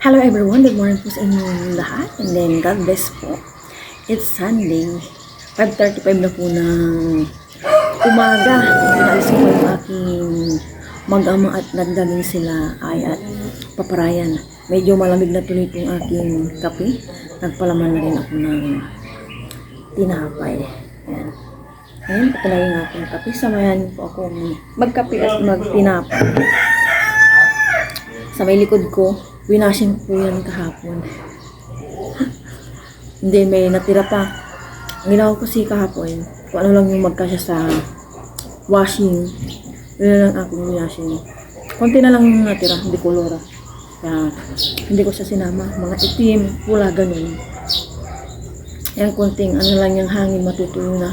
Hello everyone, good morning po sa inyong lahat. And then, God bless po. It's Sunday. 5:35 na po ng umaga. Pinaalis ko yung aking mag-ama at nagdaling sila ay at paparayan. Medyo malamig na tuloy itong aking kape. Nagpalaman na rin ako ng tinapay. Ayan. Ayan, ito na yung aking kape. Samayan po ako magkape at magtinapay. Sa may likod ko, winashing po yan kahapon. Hindi, may natira pa. Ang ginawa ko kasi kahapon, kung ano lang yung magkasya sa washing, yun na lang aking winashing. Konti na lang yung natira, hindi kolora. Kaya, hindi ko siya sinama. Mga itim, pula, ganun. Yan, konting ano lang yung hangin, matutuyo na.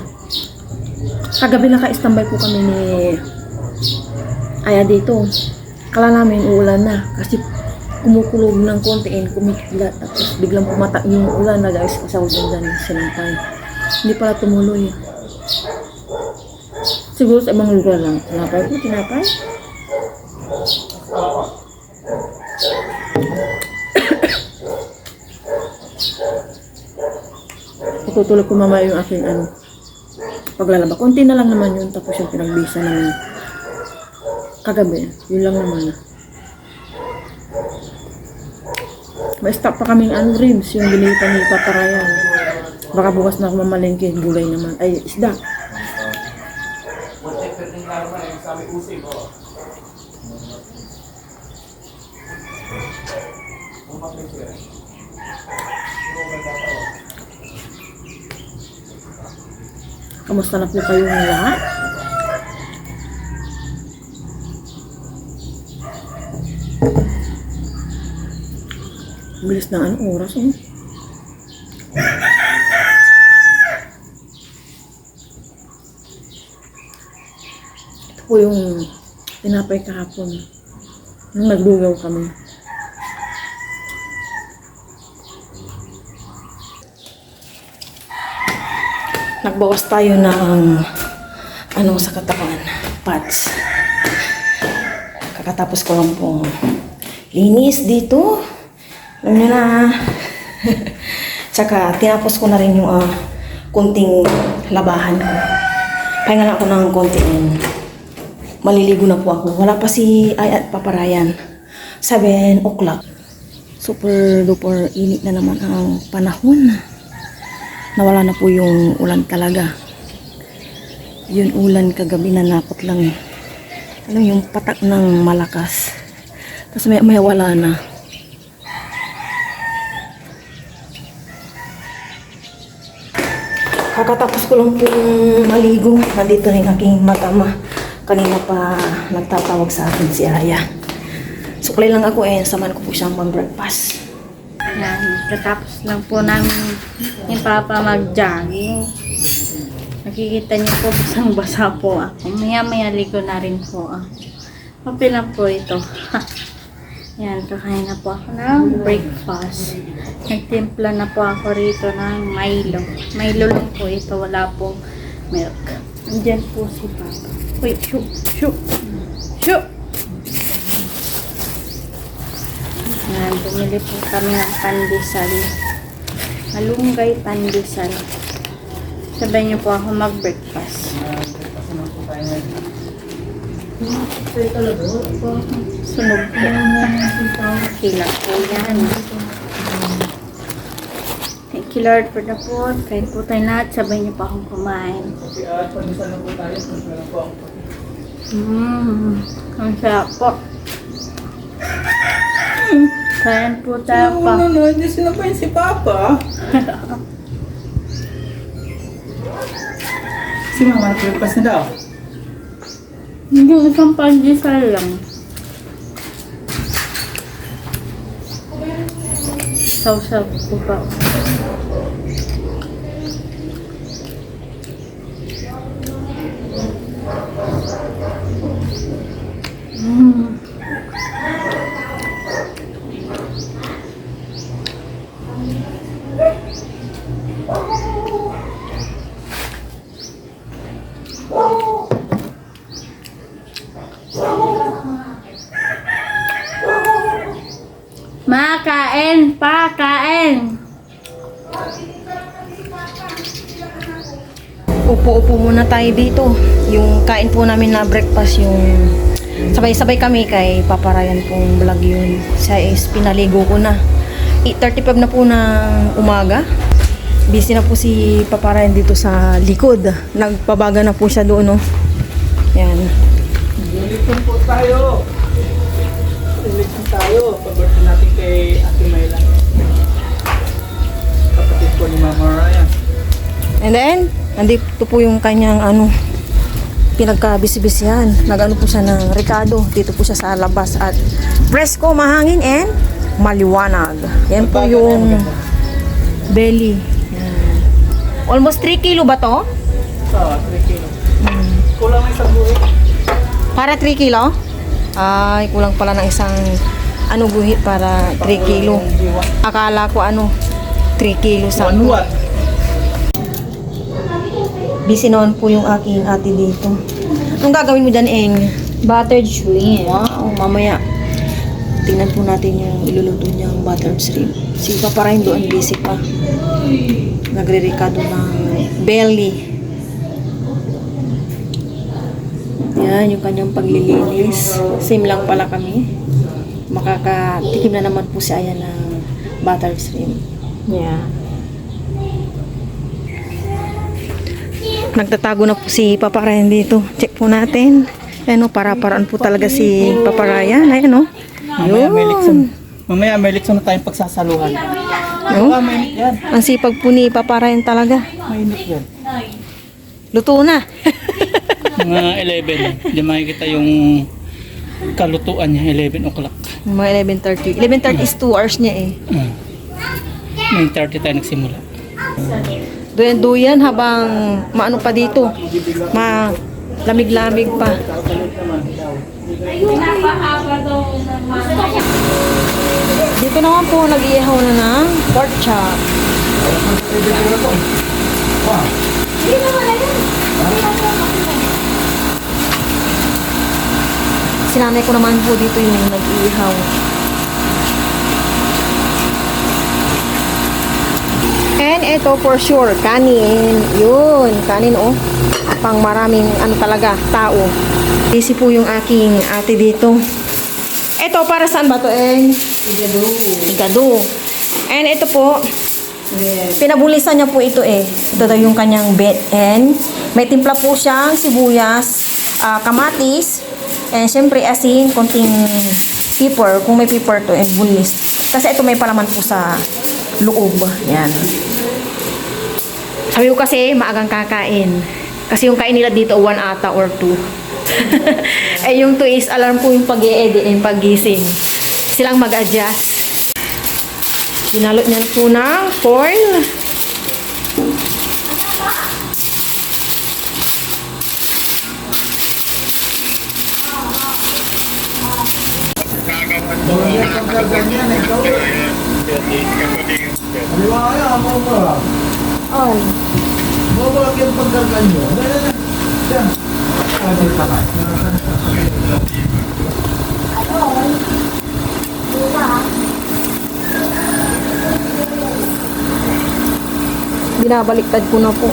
Kagabi naka-standby po kami ni Aya dito. Kala namin uulan na kasi kumukulog ng kontiin, kumikila, tapos biglang pumata yung ulan na guys, kasawag dyan sinampay. Hindi pala tumuloy. Siguro sa ibang lugar lang. Tinapay po, tinapay. Tutulog ko mamaya yung aking paglalaba. Konti na lang naman yun, tapos yung pinagbisa namin kagabi, yun lang naman. May stock pa kaming ribs, yung binita ni Paparayan. Baka bukas na ako mamalengke, gulay naman. Ay, isda. Kamusta na po kayong lahat? Bilis na oras Ito po yung tinapay kahapon nung naglugaw kami. Nagbawas tayo ng sa katawan, pads. Kakatapos ko lang po linis dito. Alam nyo na. Tsaka, tinapos ko na rin yung kunting labahan ko. Pahinga na ako ng konti. Maliligo na po ako. Wala pa si Ay at Paparayan. 7 o'clock. Super duper init na naman ang panahon. Nawala na po yung ulan talaga. Yung ulan kagabi na napot lang Alam yung patak ng malakas. Tapos may wala na. Kakatapos ko lang pong maligo. Nandito rin aking matama. Kanina pa nagtatawag sa akin si Aya. Suklay lang ako samahan ko po siyang mag-breakfast. Yan, katapos lang po namin yung papa mag-jogging. Nakikita niyo po, basang-basa po ako. Maya-maya ligo na rin po. Okay lang po ito. Yan, kakain na po ako ng breakfast. Nagtimpla na po ako rito ng Milo. Milo lang po ito, wala pong milk. Andyan po si Papa. Uy, shoot, shoot, shoot! Yan, bumili po kami ng pandesal. Malunggay pandesal. Sabay niyo po ako mag-breakfast. Sunog po. Kilat po yan. Thank you Lord for the food. Kain po tayo lahat. Sabay niyo pa akong kumain. Ang sarap po. Kain po tayo pa. Hindi sinapain si Papa. Si Mama nag-breakfast na daw. Yung isang pandesal lang. Sausaw po pa. Maka pa, kain. Upo-upo muna tayo dito. Yung kain po namin na breakfast, yung sabay-sabay kami kay Papa Ryan pong vlog yun. Siya is pinaligo ko na. 8:35 na po ng umaga. Busy na po si Papa Ryan dito sa likod. Nagpabaga na po siya doon, no? Yan. Ulitin po tayo. Ulitin tayo. Pag-birthday natin kay Ate Mayla. Kapatid po ni Mama Ryan. And then, nandito po yung kanyang pinagkabisi-bisihan. Nag-ano po siya ng Ricardo. Dito po siya sa labas at presko, mahangin and maliwanag. Yan po yung belly. Yan. Almost 3 kilo ba to? Oo, 3 kilo. Kulang na isang buhay. Para 3 kilo? Ay, kulang pala ng isang guhit para 3 kilo. Akala ko 3 kilo sa One. Busy naman po yung aking ate dito. Anong gagawin mo dyan, Eng? Buttered shrimp. Wow, mamaya. Tingnan po natin yung iluluto niyang buttered shrimp. Si Papa Ryan doon, busy pa. Nagre-recado ng belly. Yan, yung kanyang paglilinis. Same lang pala kami. Makakatikim na naman po si Aya ng buttered shrimp. Yeah. Nagtatago na po si Papa Ryan dito. Check po natin. Ayan o, para-paraan po talaga si Papa Ryan. Ayan o. Mamaya may lekson na tayong pagsasaluhan. Oh. Mainit yan. Ang sipag po ni Papa Ryan talaga. Mainit yan. Luto na. Mga 11. Diyan makikita yung kalutuan niya. 11 o'clock. Mga 11:30. 11:30 is 2 hours niya eh. 9:30 tayo nagsimula. Duyan-duyan habang maano pa dito. Lamig-lamig pa. Dito naman po nag-iihaw na ng pork chop. Sinanay ko naman po dito yung nag-iihaw. And ito for sure, kanin. Yun, kanin oh. Pang maraming talaga, tao. Busy po yung aking ate dito. Ito, para saan ba to, Igado. Igado. And ito po, pinabulisan niya po ito Ito daw yung kanyang bet. And may timpla po siyang sibuyas, kamatis, and syempre asin, konting pepper, kung may pepper to, and bulis. Kasi ito may palaman po sa loob. Yan. Sabi ko kasi, maagang kakain. Kasi yung kain nila dito, 1 ata or 2. Eh yung 2 is alarm po yung pag-e-edit and pag-gising. Silang mag-adjust. Binalot niya po ng foil. Oh. Binabaliktad ko na po.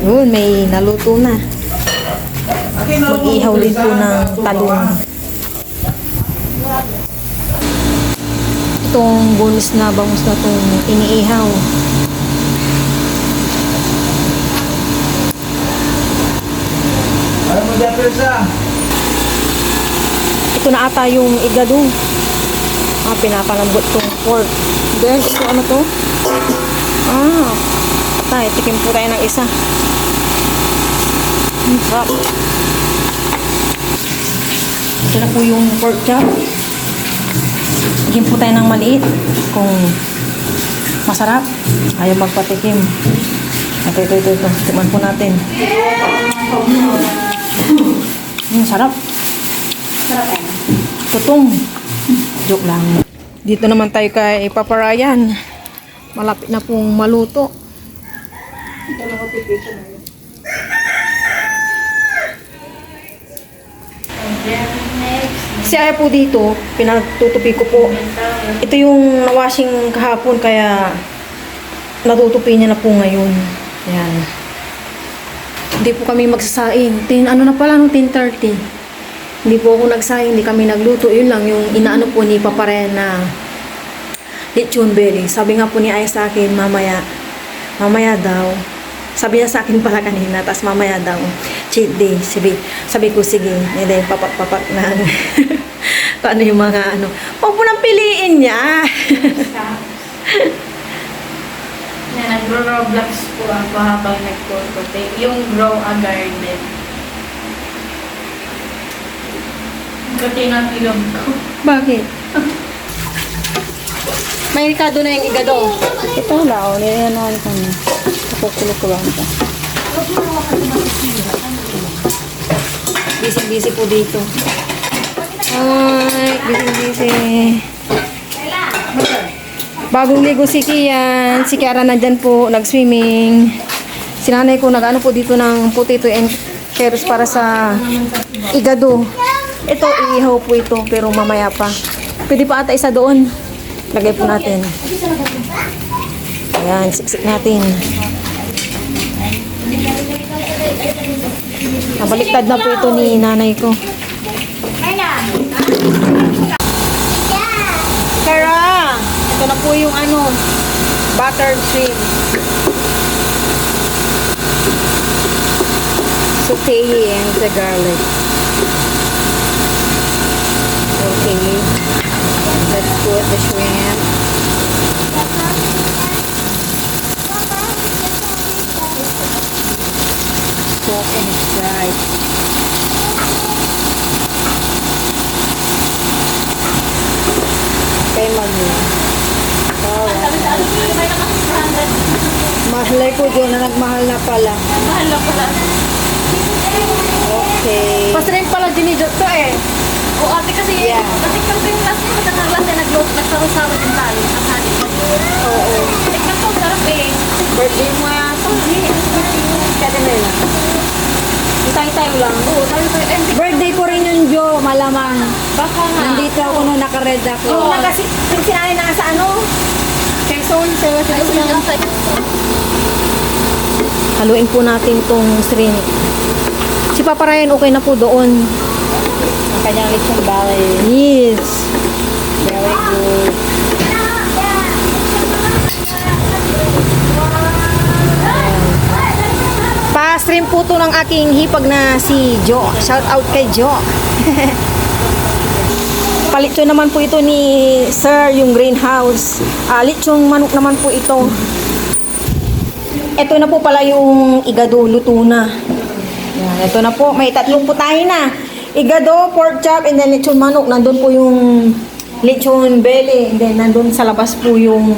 Yun, may naluto na. Mag-ihaw din po ng talong. Itong bonus na bangus na itong iniihaw. Ito na ata yung igado. Pinapalambot tong pork. Then, ito ano to? Tayo, tikim po tayo ng isa. Sarap. Ito na po yung pork chop. Tikim po tayo ng maliit. Kung masarap, ayaw magpatikim. Ito. Tikman po natin. Sarap. Sarap Tutong. Joke lang. Dito naman tayo kay Papa Ryan. Malapit na pong maluto. Si Aya po dito, pinagtutupi ko po. Ito yung washing kahapon kaya natutupi niya na po ngayon. Ayan. Hindi po kami magsasaing. Ano na pala, 10:30. Hindi po ako nagsaing, hindi kami nagluto. Yun lang, yung inaano po ni Papa Ren na lechon belly. Sabi nga po ni Aya sa akin, mamaya daw. Sabi niya sa akin pala kanina, tapos mamaya daw, cheat day. Sabi ko, sige. And then, papak na. Paano yung mga ano. Huwag mo nang piliin niya. Yan, nagro-roblox po ako habang nagtutupi. Yung grow a garden. Kasi ng ilong ko. Bakit? May rikado na yung igado. Ito wala ako, nilalaman ko na. Kapukulo ko lang ito. Busy po dito. Ay, busy. Bagong ligo si Kian. Si Kiara nandyan po, nag-swimming. Si nanay ko nag-ano po dito ng potato and carrots para sa igado. Ito, iihaw po ito, pero mamaya pa. Pwede pa ata isa doon. Lagay po natin. Ayan, siksik natin. Nabaliktad na po ito ni nanay ko. Kara! Ito na po yung ano, buttered shrimp. Sauteing the garlic. Okay. Let's put the shrimp. Soak and it's dried. Okay, mahalay ko dyan na nagmahal na pala. Mahal na pala. Okay. Pasrin pala dinidot to eh. O ate kasi, Yeah. kasi kami yung last name, nagkakalas na nagsaro-saro din tayo. Nakali. Oo. Tignan ko, sarap eh. Birthday mo yata. Kaya na yun. Tayo lang. Oo, tayo tayo. And Birthday ko rin yun, Jo. Malamang. baka nga. Nandito ako nung naka-red ako. Oo. Kasi yung sinanay na sa ano? Quezon. Haluin po natin tong shrimp. Si Papa Ryan okay na po doon. Ang kanyang lechong balay. Yes. Very good. Pa-stream po to ng aking hipag na si Jo. Shout out kay Jo. Palitso naman po ito ni Sir, yung greenhouse. Litsong manok naman po ito. Ito na po pala yung igado, luto na. Yan, ito na po. May tatlong putahe na. Igado, pork chop, and then lechon manok. Nandun po yung lechon belly. And then nandun sa labas po yung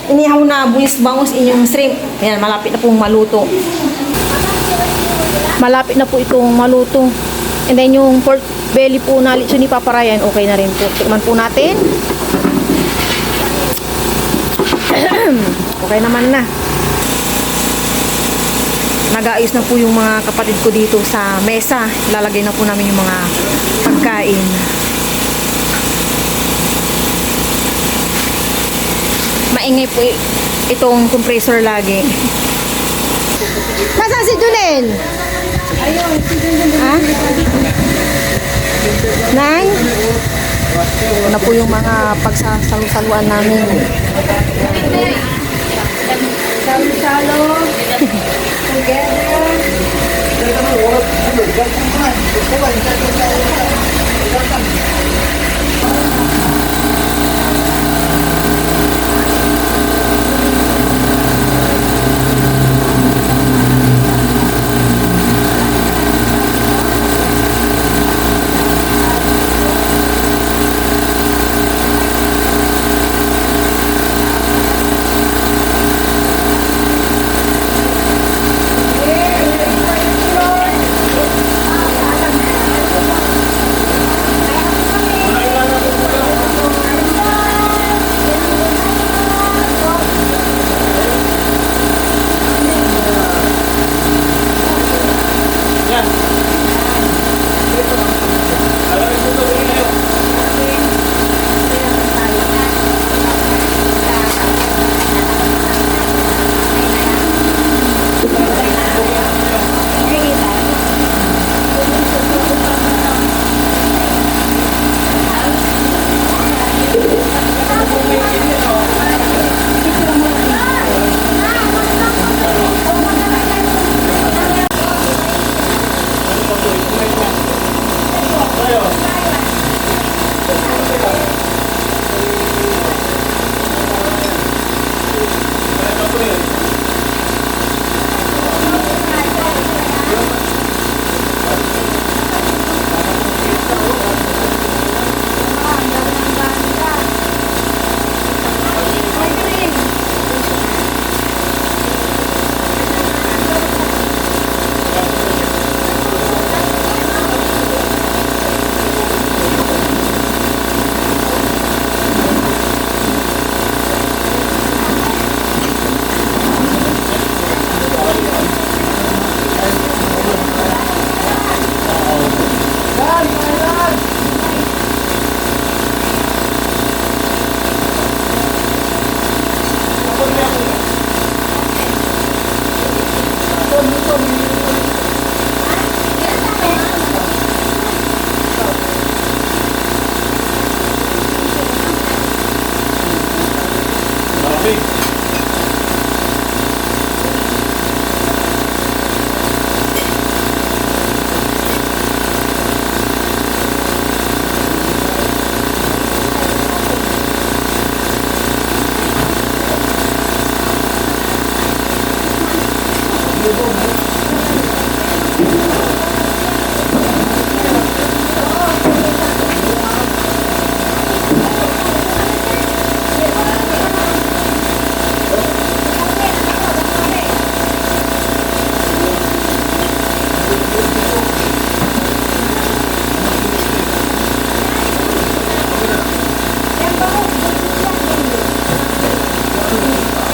inihaw na buwis bangus inyong shrimp. Ayan, malapit na pong maluto. Malapit na po itong maluto. And then yung pork belly po na lechon ni Papa Ryan, okay na rin po. Tikman po natin. Okay naman na. Nag-aayos na po yung mga kapatid ko dito sa mesa. Lalagay na po namin yung mga pagkain. Maingay po itong compressor lagi. Nasaan si Junel? Ayun, si Junel. Ha? Nay? Ito na po yung mga pagsasalusaluan namin. Salo-salo.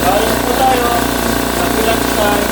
Kain po tayo. Happy lunch time.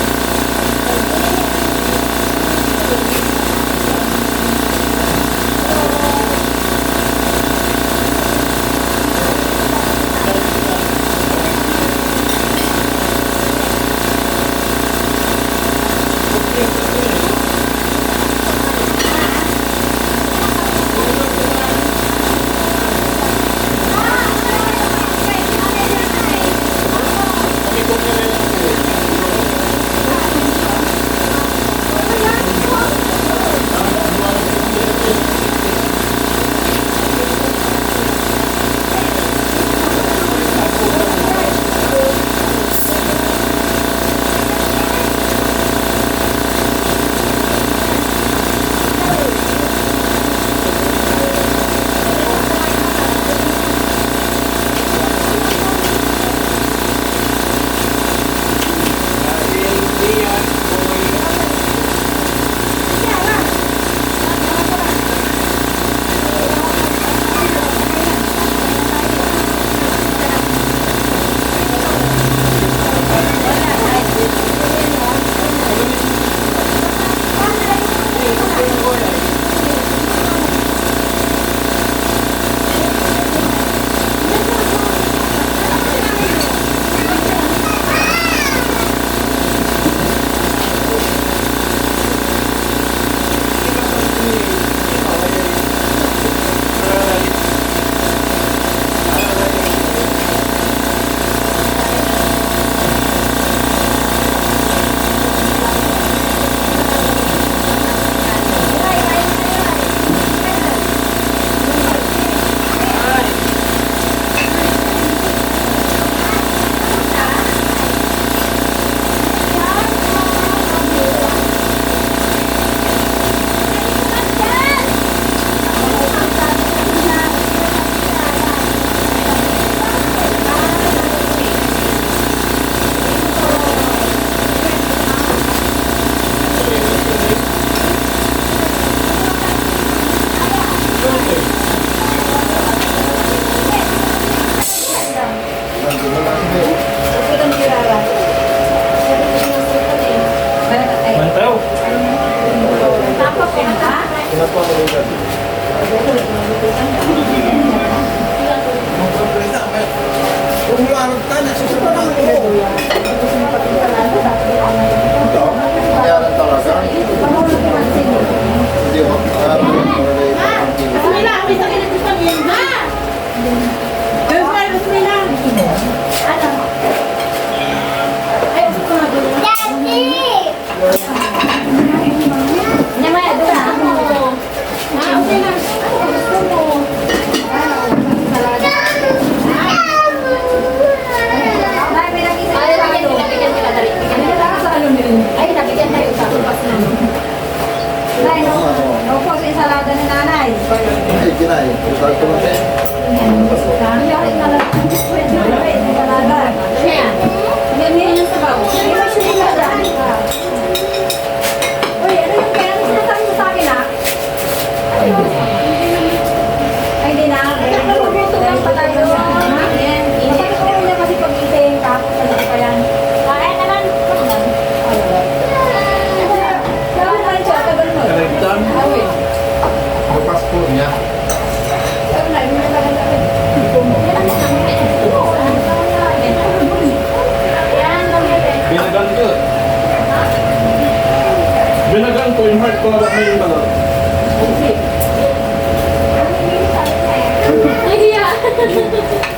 Mantaw. Binagan ko yung heart ko na may yung balon. Ay, yeah.